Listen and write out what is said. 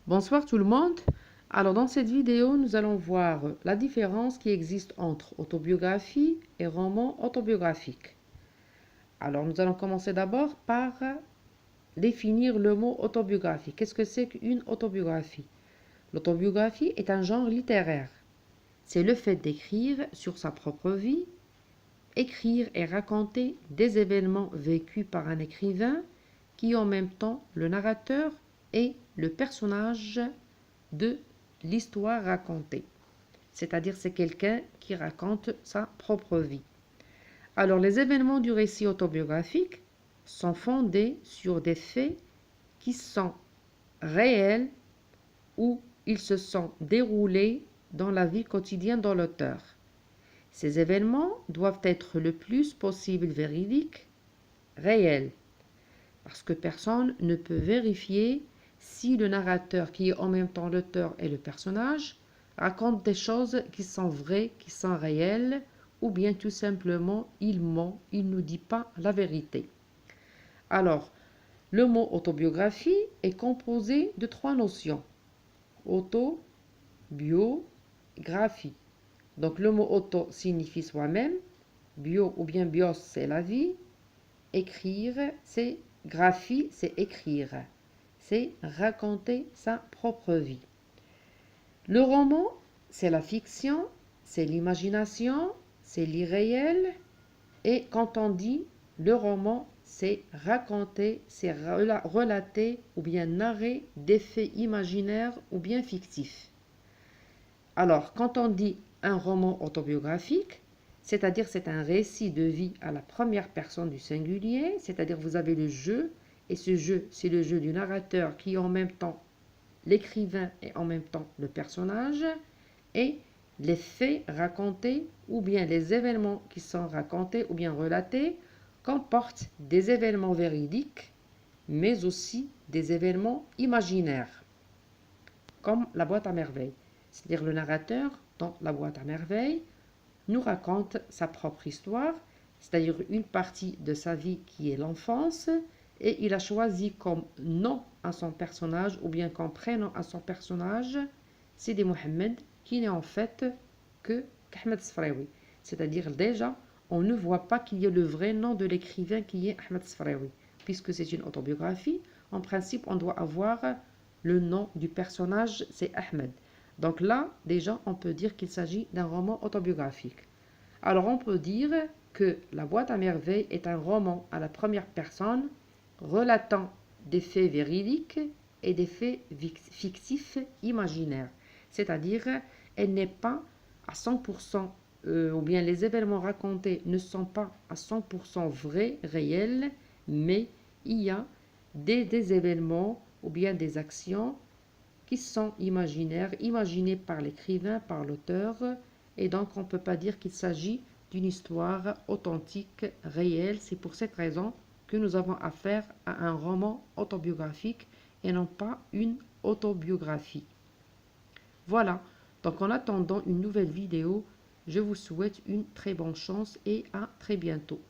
Bonsoir tout le monde. Alors dans cette vidéo, nous allons voir la différence qui existe entre autobiographie et roman autobiographique. Alors nous allons commencer d'abord par définir le mot autobiographie. Qu'est-ce que c'est qu'une autobiographie? L'autobiographie est un genre littéraire. C'est le fait d'écrire sur sa propre vie, écrire et raconter des événements vécus par un écrivain qui est en même temps le narrateur et le personnage de l'histoire racontée. C'est-à-dire c'est quelqu'un qui raconte sa propre vie. Alors les événements du récit autobiographique sont fondés sur des faits qui sont réels ou ils se sont déroulés dans la vie quotidienne de l'auteur. Ces événements doivent être le plus possible véridiques, réels, parce que personne ne peut vérifier si le narrateur, qui est en même temps l'auteur et le personnage, raconte des choses qui sont vraies, qui sont réelles, ou bien tout simplement il ment, il ne nous dit pas la vérité. Alors, le mot autobiographie est composé de trois notions. Auto, bio, graphie. Donc le mot auto signifie soi-même, bio ou bien bios c'est la vie, écrire c'est graphie, c'est écrire, c'est raconter sa propre vie. Le roman, c'est la fiction, c'est l'imagination, c'est l'irréel. Et quand on dit le roman, c'est raconter, c'est relater ou bien narrer des faits imaginaires ou bien fictifs. Alors, quand on dit un roman autobiographique, c'est-à-dire c'est un récit de vie à la première personne du singulier, c'est-à-dire vous avez le jeu, et ce jeu, c'est le jeu du narrateur qui est en même temps l'écrivain et en même temps le personnage, et les faits racontés ou bien les événements qui sont racontés ou bien relatés comportent des événements véridiques, mais aussi des événements imaginaires, comme la boîte à merveilles. C'est-à-dire le narrateur, dans la boîte à merveilles, nous raconte sa propre histoire, c'est-à-dire une partie de sa vie qui est l'enfance, et il a choisi comme nom à son personnage, ou bien comme prénom à son personnage, Sidi Mohamed, qui n'est en fait que Ahmed Sfraoui. C'est-à-dire déjà, on ne voit pas qu'il y a le vrai nom de l'écrivain qui est Ahmed Sfraoui. Puisque c'est une autobiographie, en principe, on doit avoir le nom du personnage, c'est Ahmed. Donc là, déjà, on peut dire qu'il s'agit d'un roman autobiographique. Alors on peut dire que La boîte à merveilles est un roman à la première personne relatant des faits véridiques et des faits fictifs imaginaires. C'est-à-dire, elle n'est pas à 100%, ou bien les événements racontés ne sont pas à 100% vrais, réels, mais il y a des événements ou bien des actions qui sont imaginaires, imaginées par l'écrivain, par l'auteur, et donc on ne peut pas dire qu'il s'agit d'une histoire authentique, réelle. C'est pour cette raison que nous avons affaire à un roman autobiographique et non pas une autobiographie. Voilà, donc en attendant une nouvelle vidéo, je vous souhaite une très bonne chance et à très bientôt.